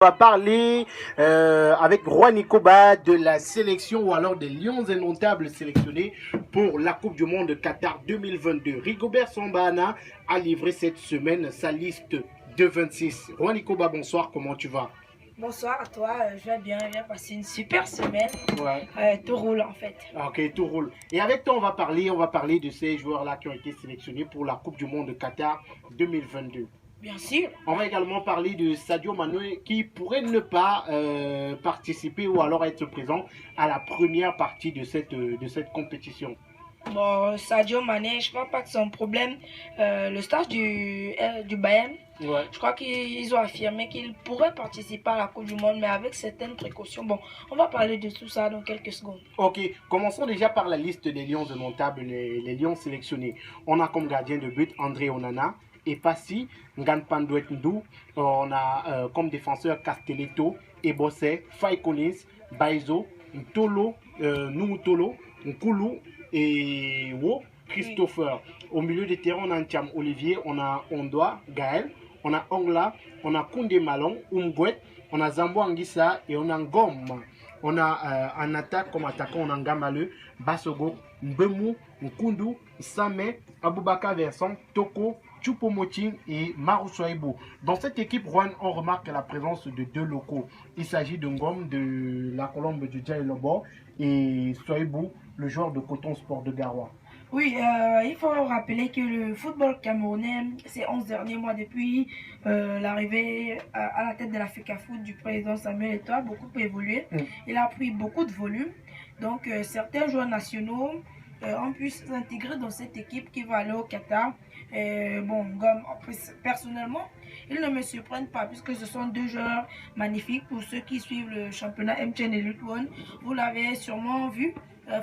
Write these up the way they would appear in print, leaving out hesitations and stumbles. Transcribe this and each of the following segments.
On va parler avec Roi Nikoba de la sélection ou alors des Lions indomptables sélectionnés pour la Coupe du Monde Qatar 2022. Rigobert Sambana a livré cette semaine sa liste de 26. Roi Nikoba, bonsoir, comment tu vas? Bonsoir à toi, je vais bien, je viens passer une super semaine. Ouais. Tout roule en fait. Ok, tout roule. Et avec toi, on va parler de ces joueurs-là qui ont été sélectionnés pour la Coupe du Monde Qatar 2022. Bien sûr. On va également parler de Sadio Mané qui pourrait ne pas participer ou alors être présent à la première partie de cette compétition. Bon, Sadio Mané, je crois pas que c'est un problème. Le stage du Bayern, Ouais. je crois qu'ils ont affirmé qu'ils pourraient participer à la Coupe du Monde, mais avec certaines précautions. Bon, on va parler de tout ça dans quelques secondes. Ok, commençons déjà par la liste des Lions indomptables, les Lions sélectionnés. On a comme gardien de but André Onana, Epassi, Nganpandouet Ndou. On a comme défenseur Castelletto, Ebosse, Faye Collins, Baizo, Ntolo, Numutolo, Nkulu et Wo, Christopher. Au milieu de terrain, on a Ntiam Olivier, on a Ondoa, Gaël, on a Ongla, on a Koundé Malon, Umgwet, on a Zambo Anguissa et on a Ngom. On a en attaque comme attaquant, on a Ngamale, Basogo, Mbemu, Nkundu, Samé, Aboubaka Verson, Toko, Choupo-Moting et Marou Soaibou. Dans cette équipe, Juan, on remarque la présence de deux locaux. Il s'agit de Ngom de la Colombe du Djaïlobo et Soaibou, le joueur de Coton Sport de Garoua. Oui, il faut rappeler que le football camerounais, ces 11 derniers mois depuis l'arrivée à la tête de l'Africa Foot du président Samuel Eto'o, a beaucoup évolué. Il a pris beaucoup de volume. Donc, certains joueurs nationaux ont pu s'intégrer dans cette équipe qui va aller au Qatar. Bon, personnellement, ils ne me surprennent pas puisque ce sont deux joueurs magnifiques pour ceux qui suivent le championnat MTN Elite One. Vous l'avez sûrement vu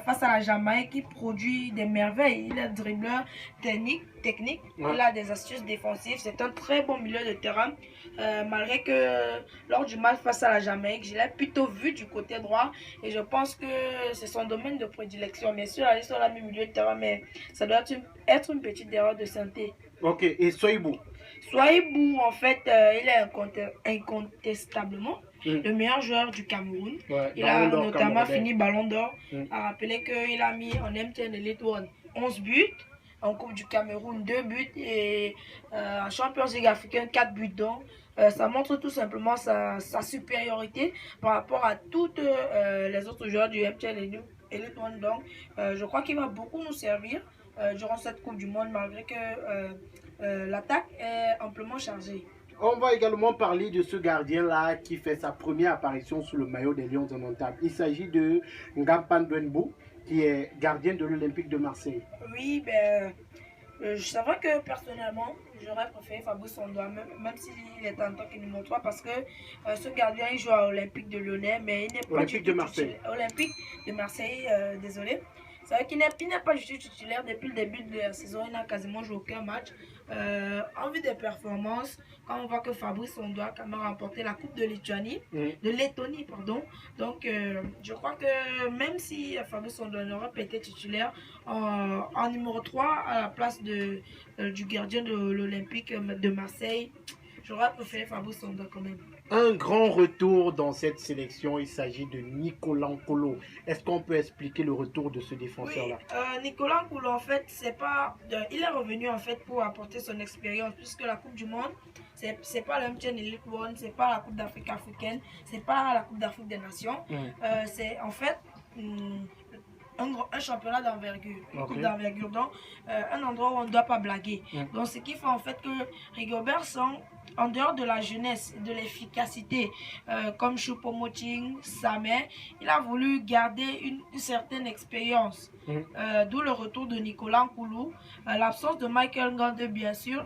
face à la Jamaïque qui produit des merveilles. Il est dribbleur technique, ouais. Il a des astuces défensives. C'est un très bon milieu de terrain. Malgré que lors du match face à la Jamaïque, je l'ai plutôt vu du côté droit et je pense que c'est son domaine de prédilection. Bien sûr, aller sur la même milieu de terrain, mais ça doit être une petite erreur de santé. Ok, et Soaibou? Soaibou, en fait, il est incontestablement le meilleur joueur du Cameroun. Ouais, il a notamment fini Ballon d'Or. A rappelé qu'il a mis en MTN Elite One 11 buts, en Coupe du Cameroun 2 buts et en Champions League africaine 4 buts. Donc, ça montre tout simplement sa supériorité par rapport à toutes les autres joueurs du MTN Elite One. Donc, je crois qu'il va beaucoup nous servir durant cette Coupe du Monde malgré que l'attaque est amplement chargée. On va également parler de ce gardien-là qui fait sa première apparition sous le maillot des Lions indomptables. Il s'agit de Ngampan-Douenbou, qui est gardien de l'Olympique de Marseille. Oui, ben, c'est vrai que personnellement, j'aurais préféré Fabrice Ondoa, même s'il est en tant que numéro 3, parce que ce gardien, il joue à Olympique de Lyonnais, mais il n'est pas Olympique de Marseille. Olympique de Marseille, désolé. C'est vrai qu'il n'est pas du tout titulaire depuis le début de la saison. Il n'a quasiment joué aucun match. En vue des performances, quand on voit que Fabrice Ondoa a quand même remporté la Coupe de Lettonie, pardon. Donc, je crois que même si Fabrice Ondoa n'aurait pas été titulaire, en numéro 3 à la place du gardien de l'Olympique de Marseille, j'aurais préféré Fabrice Ondoa quand même. Un grand retour dans cette sélection, il s'agit de Nicolas Nkolo. Est-ce qu'on peut expliquer le retour de ce défenseur-là? Oui, Nicolas Nkolo, en fait, il est revenu en fait pour apporter son expérience, puisque la Coupe du Monde, c'est pas le MTN Elite One, c'est pas la Coupe d'Afrique africaine, c'est pas la Coupe d'Afrique des Nations. C'est en fait un championnat d'envergure, une coupe d'envergure, donc un endroit où on ne doit pas blaguer. Donc ce qui fait en fait que Rigobert Song, en dehors de la jeunesse, de l'efficacité, comme Choupo-Moting, Samé, il a voulu garder une certaine expérience. D'où le retour de Nicolas Nkoulou, l'absence de Michael Ngande bien sûr.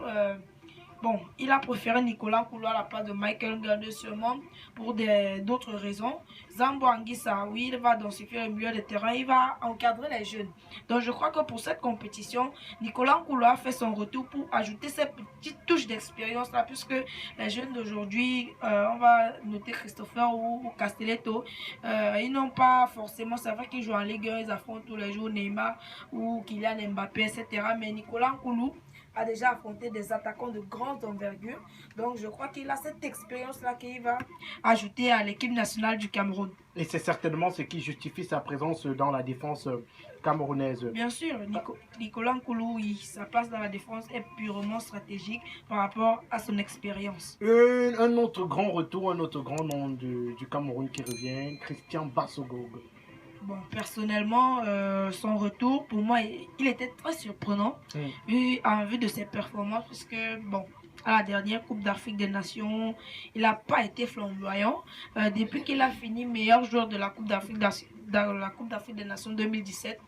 Bon, il a préféré Nicolas Nkoulou à la place de Michael Ngande sûrement pour d'autres raisons. Zambo Anguissa, oui, il va densifier le milieu de terrain, il va encadrer les jeunes. Donc je crois que pour cette compétition, Nicolas Nkoulou a fait son retour pour ajouter cette petite touche d'expérience là, puisque les jeunes d'aujourd'hui, on va noter Christopher ou Castelletto, ils n'ont pas forcément, c'est vrai qu'ils jouent en Ligue 1, ils affrontent tous les jours Neymar ou Kylian Mbappé, etc. Mais Nicolas Nkoulou, a déjà affronté des attaquants de grande envergure. Donc je crois qu'il a cette expérience-là qu'il va ajouter à l'équipe nationale du Cameroun. Et c'est certainement ce qui justifie sa présence dans la défense camerounaise. Bien sûr, Nicolas Nkoulou, sa place dans la défense est purement stratégique par rapport à son expérience. Un autre grand retour, un autre grand nom du Cameroun qui revient, Christian Bassogog. Bon, personnellement, son retour, pour moi, il était très surprenant en vue de ses performances, puisque, bon, à la dernière Coupe d'Afrique des Nations, il n'a pas été flamboyant. Depuis qu'il a fini meilleur joueur de la Coupe d'Afrique des Nations 2017,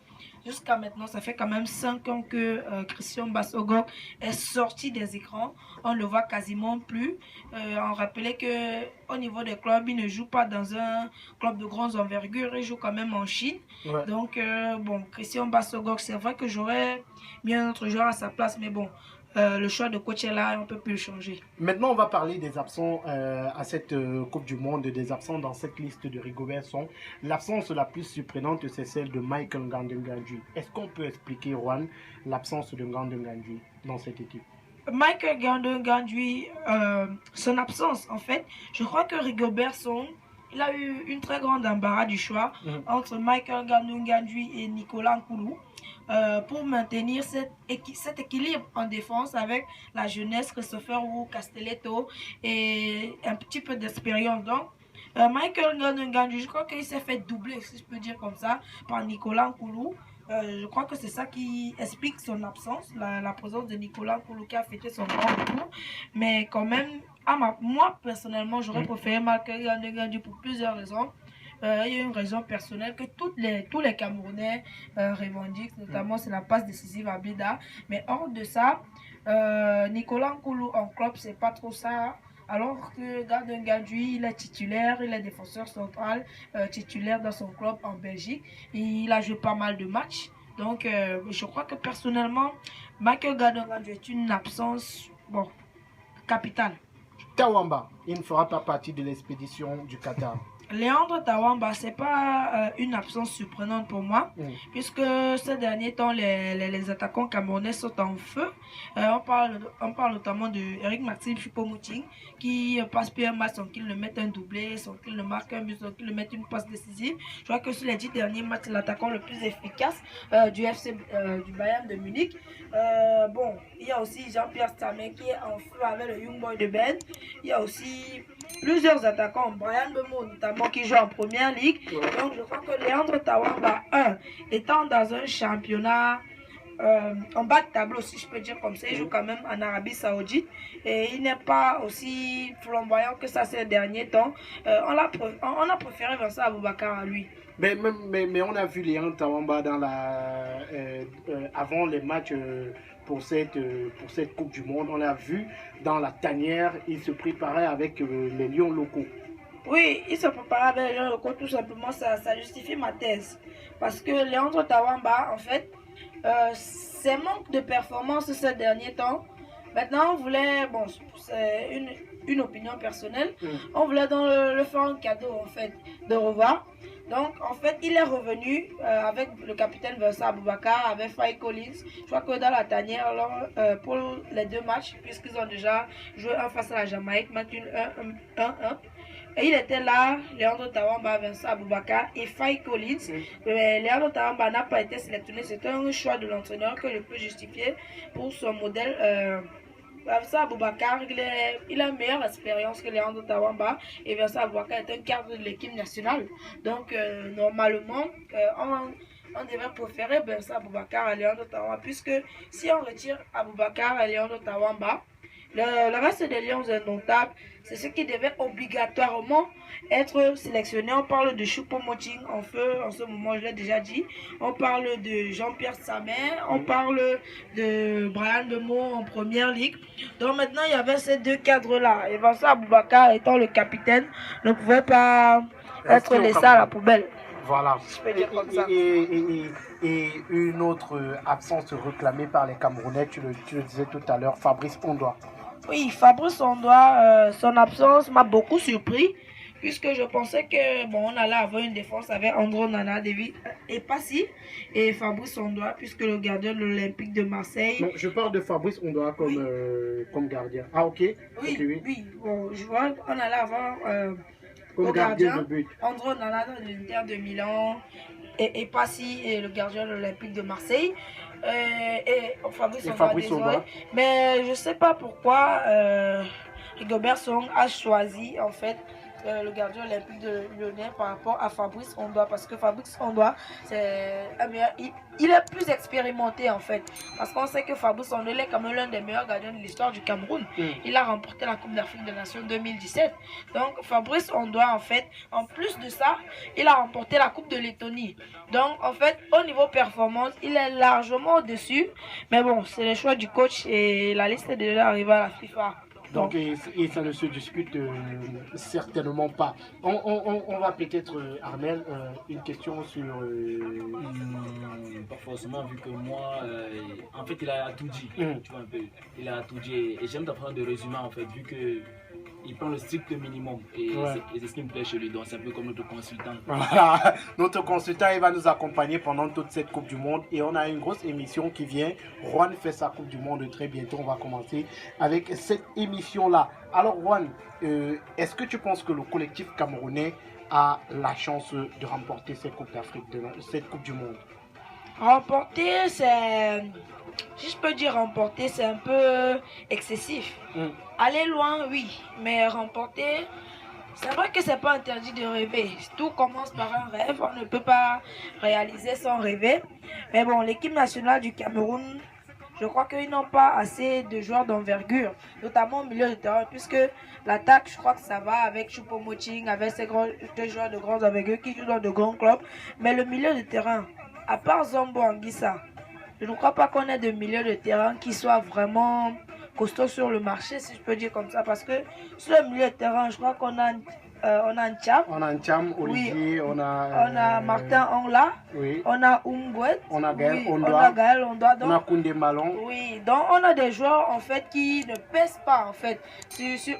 jusqu'à maintenant, ça fait quand même 5 ans que Christian Bassogog est sorti des écrans. On ne le voit quasiment plus. On rappelait qu'au niveau des clubs, il ne joue pas dans un club de grande envergure. Il joue quand même en Chine. Ouais. Donc, bon, Christian Bassogog, c'est vrai que j'aurais mis un autre joueur à sa place. Mais bon, le choix de coach est là, on ne peut plus le changer. Maintenant, on va parler des absents à cette Coupe du Monde, des absents dans cette liste de Rigobert Song. L'absence la plus surprenante, c'est celle de Michael Ngandou-Ngandji. Est-ce qu'on peut expliquer, Juan, l'absence de Ngandou-Ngandji dans cette équipe? Michael Ngandou-Ngandji, son absence, en fait, je crois que Rigobert Song, il a eu une très grande embarras du choix entre Michael Ngandou-Ngandji et Nicolas Nkoulou. Pour maintenir cet équilibre en défense avec la jeunesse, Christopher Wu, Castelletto et un petit peu d'expérience. Donc, Michael Ngandou-Ngandji, je crois qu'il s'est fait doubler, si je peux dire comme ça, par Nicolas Nkoulou. Je crois que c'est ça qui explique son absence, la présence de Nicolas Nkoulou qui a fêté son grand retour. Mais quand même, moi personnellement, j'aurais préféré Michael Ngandou-Ngandji pour plusieurs raisons. Il y a une raison personnelle que tous les Camerounais revendiquent, notamment c'est la passe décisive à Bida. Mais hors de ça, Nicolas Nkoulou en club, c'est pas trop ça. Alors que Ngandou-Ngandji, il est titulaire, il est défenseur central, titulaire dans son club en Belgique. Il a joué pas mal de matchs. Donc je crois que personnellement, Michael Ngandou-Ngandji est une absence capitale. Tawamba, il ne fera pas partie de l'expédition du Qatar. Léandre Tawamba, c'est pas une absence surprenante pour moi, puisque ces derniers temps, les attaquants camerounais sont en feu. On parle notamment de Eric Maxime Choupo-Moting, qui passe plus un match sans qu'il ne mette un doublé, sans qu'il ne marque un but, sans qu'il ne mette une passe décisive. Je crois que sur les 10 derniers matchs, c'est l'attaquant le plus efficace du Bayern de Munich. Bon, il y a aussi Jean-Pierre Stamé qui est en feu avec le Young Boy de Ben. Il y a aussi plusieurs attaquants, Brian Bemo notamment, qui joue en première ligue. Donc je crois que Léandre Tawamba, étant dans un championnat en bas de tableau, si je peux dire comme ça, il joue quand même en Arabie Saoudite et il n'est pas aussi flamboyant que ça ces derniers temps. On a préféré Vincent Aboubakar à lui. Mais on a vu Léandre Tawamba avant les matchs pour cette Coupe du Monde. On l'a vu dans la tanière, il se préparait avec les lions locaux. Oui, il se préparait avec les lions locaux, tout simplement, ça justifie ma thèse. Parce que Léandre Tawamba, en fait, ses manques de performance ces derniers temps, maintenant on voulait, bon, c'est une opinion personnelle, on voulait le faire un cadeau en fait, de revoir. Donc en fait il est revenu avec le capitaine Vincent Aboubakar, avec Faye Collins. Je crois que dans la tanière, alors, pour les 2 matchs, puisqu'ils ont déjà joué un face à la Jamaïque, match 1-1. Et il était là, Léandre Tawamba, Vincent Aboubakar et Faye Collins. Mais Léandre Tawamba n'a pas été sélectionné. C'était un choix de l'entraîneur que je peux justifier pour son modèle. Vincent Aboubakar, il a une meilleure expérience que Léandre Tawamba. Et Vincent Aboubakar est un cadre de l'équipe nationale. Donc, normalement, on devrait préférer Vincent Aboubakar à Léandre Tawamba. Puisque si on retire Aboubakar à Léandre Tawamba, le reste des Lions indomptables, c'est ce qui devait obligatoirement être sélectionné. On parle de Choupo-Moting en feu, en ce moment, je l'ai déjà dit. On parle de Jean-Pierre Samer, on parle de Brian Bemo en première ligue. Donc maintenant, il y avait ces 2 cadres-là. Et Vincent Aboubakar, étant le capitaine, ne pouvait pas être laissé à la poubelle. Voilà. Je peux dire comme ça. Et une autre absence réclamée par les Camerounais, tu le disais tout à l'heure, Fabrice Ondoa. Oui, Fabrice Ondoa, son absence m'a beaucoup surpris, puisque je pensais que bon, on allait avoir une défense avec Andro Nana, David et Passy et Fabrice Ondoa, puisque le gardien de l'Olympique de Marseille. Non, je parle de Fabrice Ondoa comme, comme gardien. Ah, ok. Oui, okay, oui. oui. Bon, je vois qu'on allait avoir comme le gardien de but. Andro Nana de l'Inter de Milan et Passy et le gardien de l'Olympique de Marseille. Et Fabrice Ondoa. Mais je ne sais pas pourquoi Rigobert Song a choisi en fait le gardien olympique de Lyonnais par rapport à Fabrice Ondoa, parce que Fabrice Ondoa c'est un meilleur, il est plus expérimenté en fait, parce qu'on sait que Fabrice Ondoa est quand même l'un des meilleurs gardiens de l'histoire du Cameroun. Il a remporté la Coupe d'Afrique des Nations 2017. Donc Fabrice Ondoa en fait, en plus de ça, il a remporté la Coupe de Lettonie. Donc en fait, au niveau performance, il est largement au-dessus, mais bon, c'est le choix du coach et la liste est déjà arrivée à la FIFA. Donc, et ça ne se discute certainement pas. On va peut-être, Armel, une question sur... pas forcément, vu que moi, en fait, il a tout dit, tu vois un peu. Il a tout dit, et j'aime d'apprendre de résumer, en fait, vu que il prend le strict minimum, et c'est ce qui me plaît chez lui, donc c'est un peu comme notre consultant. Voilà, notre consultant, il va nous accompagner pendant toute cette Coupe du Monde, et on a une grosse émission qui vient. Juan fait sa Coupe du Monde très bientôt, on va commencer avec cette émission-là. Alors Juan, est-ce que tu penses que le collectif camerounais a la chance de remporter cette Coupe d'Afrique, cette Coupe du Monde? Remporter, c'est... Si je peux dire remporter, c'est un peu excessif. Aller loin, oui, mais remporter, c'est vrai que c'est pas interdit de rêver. Tout commence par un rêve, on ne peut pas réaliser sans rêver. Mais bon, l'équipe nationale du Cameroun, je crois qu'ils n'ont pas assez de joueurs d'envergure, notamment au milieu de terrain, puisque l'attaque, je crois que ça va avec Choupo-Moting, avec ces joueurs de grands envergures qui jouent dans de grands clubs. Mais le milieu de terrain, à part Zombo Anguissa, je ne crois pas qu'on ait de milieu de terrain qui soit vraiment costaud sur le marché, si je peux dire comme ça. Parce que sur le milieu de terrain, je crois qu'on a Ncham. On a Ncham, Olivier, oui, on a Martin Ongla, oui. On a Umgwet, on a Gaël Ondoa, on a Gaël Ondoa, on a Koundé Malon. Oui, donc on a des joueurs en fait qui ne pèsent pas en fait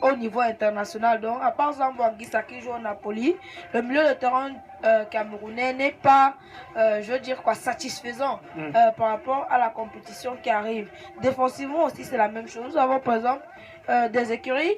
au niveau international. Donc à part Zambo Anguissa qui joue au Napoli, le milieu de terrain camerounais n'est pas, je veux dire quoi, satisfaisant par rapport à la compétition qui arrive. Défensivement aussi c'est la même chose. Nous avons par exemple des écuries.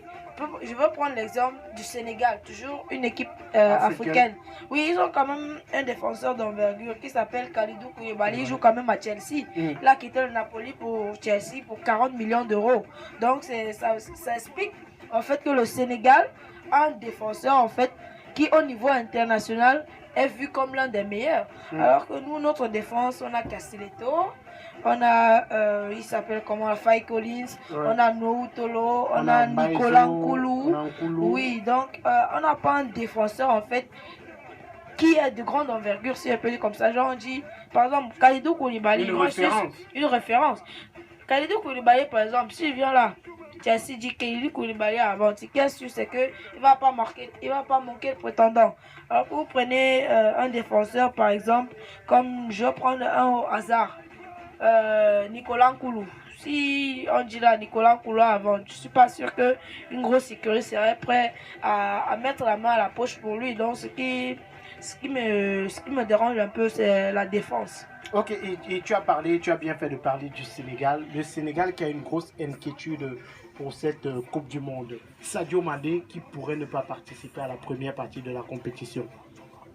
Je veux prendre l'exemple du Sénégal, toujours une équipe africaine. Oui, ils ont quand même un défenseur d'envergure qui s'appelle Kalidou Koulibaly. Il joue quand même à Chelsea. Il a quitté le Napoli pour Chelsea pour 40 millions d'euros. Donc ça explique en fait que le Sénégal a un défenseur en fait qui au niveau international est vu comme l'un des meilleurs. Alors que nous, notre défense, on a Castelletto. On a, il s'appelle comment, Faye Collins, on a Noutolo, on a Nicolas Nkoulou. Oui, donc on n'a pas un défenseur en fait qui est de grande envergure, si on peut dire comme ça. Genre on dit, par exemple, Kalidou Koulibaly, une référence. Kalidou Koulibaly, par exemple, s'il vient là, Chelsea dit Kalidou Koulibaly avant, qu'est-ce que c'est que il va pas manquer le prétendant. Alors que vous prenez un défenseur, par exemple, comme je vais prendre un au hasard. Nicolas Nkoulou. Si on dit là Nicolas Nkoulou avant, je suis pas sûr que une grosse sécurité serait prêt à mettre la main à la poche pour lui. Donc ce qui me dérange un peu, c'est la défense. Ok, et tu as bien fait de parler du Sénégal. Le Sénégal qui a une grosse inquiétude pour cette Coupe du Monde. Sadio Mané qui pourrait ne pas participer à la première partie de la compétition.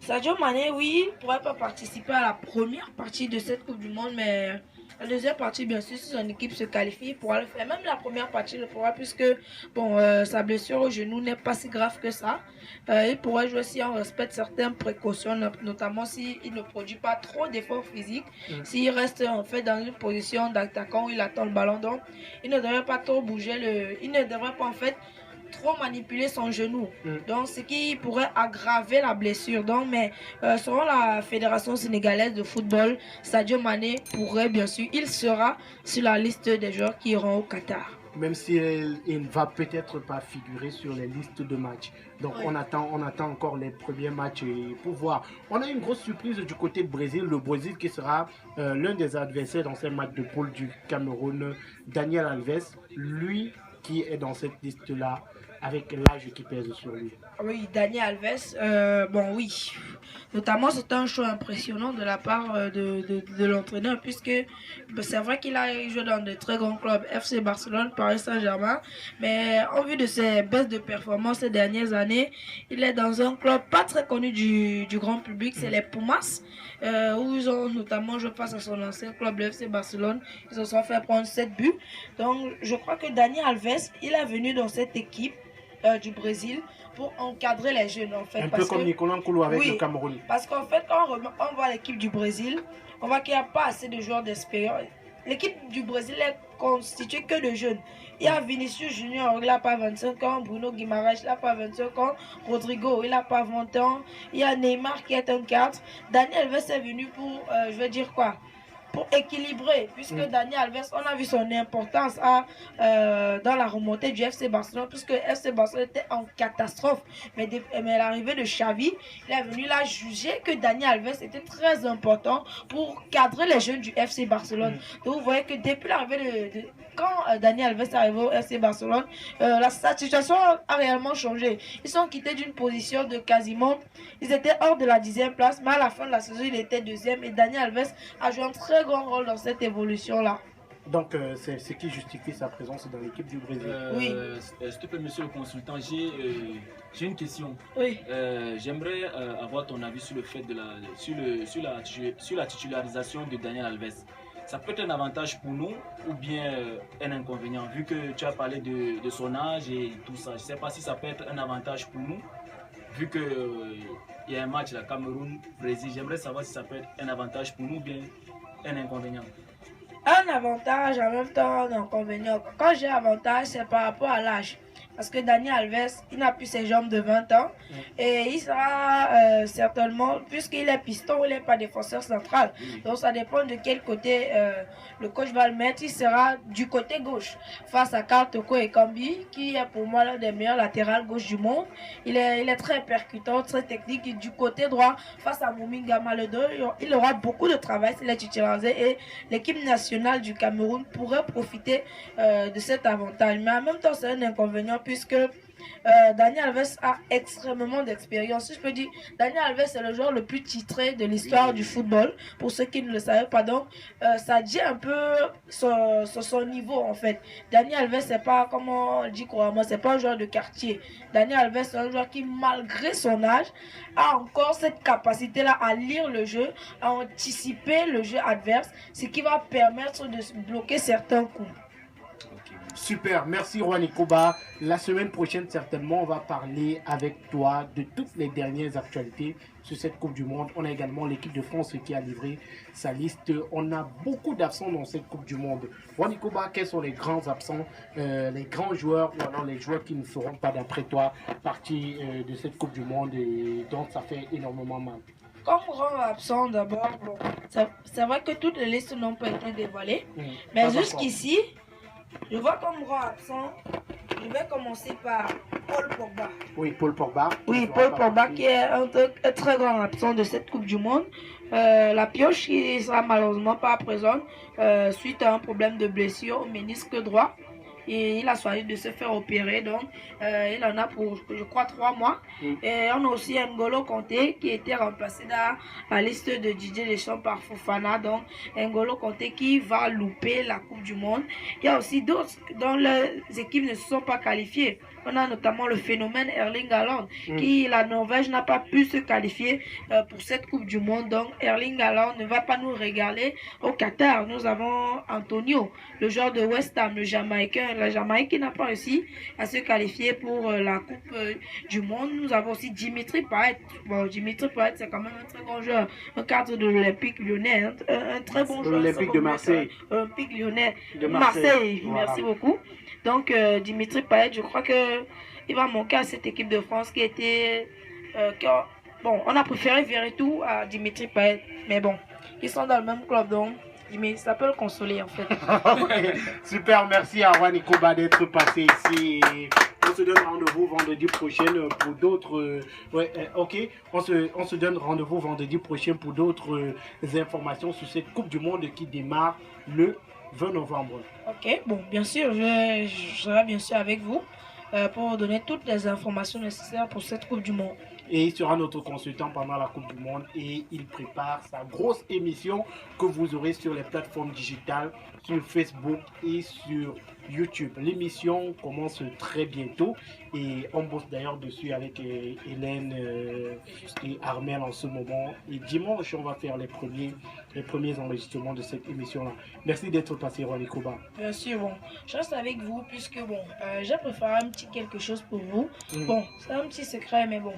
Sadio Mané, oui, ne pourrait pas participer à la première partie de cette Coupe du Monde, mais la deuxième partie, bien sûr, si son équipe se qualifie, il pourra le faire. Même la première partie, il le pourra, puisque bon, sa blessure au genou n'est pas si grave que ça. Il pourrait jouer si on respecte certaines précautions, notamment s'il ne produit pas trop d'efforts physiques, s'il reste en fait dans une position d'attaquant où il attend le ballon. Donc, il ne devrait pas trop bouger, il ne devrait pas en fait trop manipuler son genou, donc ce qui pourrait aggraver la blessure. Donc mais selon la Fédération sénégalaise de football, Sadio Mané pourrait bien sûr, il sera sur la liste des joueurs qui iront au Qatar. Même si il ne va peut-être pas figurer sur les listes de matchs. Donc on attend encore les premiers matchs pour voir. On a une grosse surprise du côté Brésil. Le Brésil qui sera l'un des adversaires dans ces matchs de poule du Cameroun, Daniel Alves, lui qui est dans cette liste-là. avec l'âge qui pèse sur lui. Oui, Dani Alves, bon oui, notamment c'est un choix impressionnant de la part de l'entraîneur puisque c'est vrai qu'il a joué dans de très grands clubs, FC Barcelone, Paris Saint-Germain, mais en vue de ses baisses de performance ces dernières années, il est dans un club pas très connu du grand public, c'est les Pumas, où ils ont notamment joué face à son ancien club, le FC Barcelone, ils se sont fait prendre 7 buts, donc je crois que Dani Alves, il est venu dans cette équipe du Brésil pour encadrer les jeunes en fait. Un peu comme Nicolas Nkulu avec le Cameroun. Parce qu'en fait quand on voit l'équipe du Brésil, on voit qu'il n'y a pas assez de joueurs d'expérience. L'équipe du Brésil est constituée que de jeunes. Il y a Vinicius Junior, il n'a pas 25 ans, Bruno Guimaraes, il n'a pas 25 ans, Rodrigo, il n'a pas 20 ans, il y a Neymar qui est un 4. Dani Alves est venu pour, je vais dire quoi, pour équilibrer, puisque Dani Alves, on a vu son importance dans la remontée du FC Barcelone, puisque FC Barcelone était en catastrophe. Mais l'arrivée de Xavi, il est venu là juger que Dani Alves était très important pour cadrer les jeunes du FC Barcelone. Donc vous voyez que depuis l'arrivée quand Dani Alves est arrivé au FC Barcelone, la situation a réellement changé. Ils sont quittés d'une position de quasiment, ils étaient hors de la 10e place, mais à la fin de la saison, il était 2e et Dani Alves a joué un très grand rôle dans cette évolution-là. Donc, c'est ce qui justifie sa présence dans l'équipe du Brésil. Oui. S'il te plaît, monsieur le consultant, j'ai une question. Oui. J'aimerais avoir ton avis sur le fait sur la titularisation de Daniel Alves. Ça peut être un avantage pour nous ou bien un inconvénient, vu que tu as parlé de son âge et tout ça. Je ne sais pas si ça peut être un avantage pour nous, vu qu'il y a un match, la Cameroun-Brésil. J'aimerais savoir si ça peut être un avantage pour nous ou bien un inconvénient. Un avantage en même temps un inconvénient. Quand j'ai avantage, c'est par rapport à l'âge. Parce que Dani Alves, il n'a plus ses jambes de 20 ans. Et il sera certainement, puisqu'il est piston, il n'est pas défenseur central. Donc ça dépend de quel côté le coach va le mettre. Il sera du côté gauche, face à Karl Toko Ekambi, qui est pour moi l'un des meilleurs latérales gauche du monde. Il est très percutant, très technique. Et du côté droit, face à Mominga Maledo, il aura beaucoup de travail s'il est titularisé. Et l'équipe nationale du Cameroun pourrait profiter de cet avantage. Mais en même temps, c'est un inconvénient puisque Dani Alves a extrêmement d'expérience. Si je peux dire, Dani Alves est le joueur le plus titré de l'histoire du football, pour ceux qui ne le savaient pas. Donc, ça dit un peu son niveau en fait. Dani Alves, c'est pas, comme on dit couramment, c'est pas un joueur de quartier. Dani Alves, c'est un joueur qui, malgré son âge, a encore cette capacité-là à lire le jeu, à anticiper le jeu adverse, ce qui va permettre de bloquer certains coups. Super, merci Juan Ikoba. La semaine prochaine, certainement, on va parler avec toi de toutes les dernières actualités sur cette Coupe du Monde. On a également l'équipe de France qui a livré sa liste. On a beaucoup d'absents dans cette Coupe du Monde. Juan Ikoba, quels sont les grands absents, les grands joueurs ou alors les joueurs qui ne seront pas, d'après toi, partie de cette Coupe du Monde et donc ça fait énormément mal? Comme grand absent, d'abord, bon, c'est vrai que toutes les listes n'ont pas été dévoilées, mais jusqu'ici, je vois comme grand absent, je vais commencer par Paul Pogba. Oui, Paul Pogba. Oui, Paul Pogba qui est un très grand absent de cette Coupe du Monde. La pioche qui sera malheureusement pas présente suite à un problème de blessure au ménisque droit. Et il a choisi de se faire opérer, donc il en a pour, je crois, 3 mois. Et on a aussi N'Golo Kanté qui était remplacé dans la liste de Didier Deschamps par Fofana. Donc N'Golo Kanté qui va louper la Coupe du Monde. Il y a aussi d'autres dont les équipes ne se sont pas qualifiées. On a notamment le phénomène Erling Haaland, qui la Norvège n'a pas pu se qualifier pour cette Coupe du Monde. Donc Erling Haaland ne va pas nous régaler au Qatar. Nous avons Antonio, le joueur de West Ham, le Jamaïcain. La Jamaïque qui n'a pas réussi à se qualifier pour la Coupe du Monde. Nous avons aussi Dimitri Payet. Bon, Dimitri Payet, c'est quand même un très grand joueur, un cadre de l'Olympique Lyonnais, un très bon joueur. L'Olympique de Marseille. Olympique Lyonnais de Marseille. Voilà. Merci beaucoup. Donc Dimitri Payet, je crois que il va manquer à cette équipe de France qui était bon, on a préféré virer tout à Dimitri Payet, mais bon, ils sont dans le même club, donc mais ça peut le consoler en fait. Super, merci à Juan Ikoba d'être passé ici. On se donne rendez-vous vendredi prochain pour d'autres. On se donne rendez-vous vendredi prochain pour d'autres informations sur cette Coupe du Monde qui démarre le 20 novembre. Ok, bon, bien sûr, je serai bien sûr avec vous. pour donner toutes les informations nécessaires pour cette Coupe du Monde. Et il sera notre consultant pendant la Coupe du Monde et il prépare sa grosse émission que vous aurez sur les plateformes digitales, sur Facebook et sur YouTube. L'émission commence très bientôt et on bosse d'ailleurs dessus avec Hélène et Armel en ce moment. Et dimanche, on va faire les premiers enregistrements de cette émission-là. Merci d'être passé, Rwani Koba. Bien sûr, bon, je reste avec vous puisque bon, j'ai préparé un petit quelque chose pour vous. Bon, c'est un petit secret, mais bon.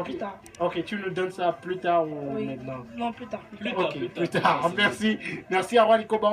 Plus tard. Ok, tu nous donnes ça plus tard ou oui. maintenant? Non, plus tard. Plus tard. Merci. Merci à Rwani Koba.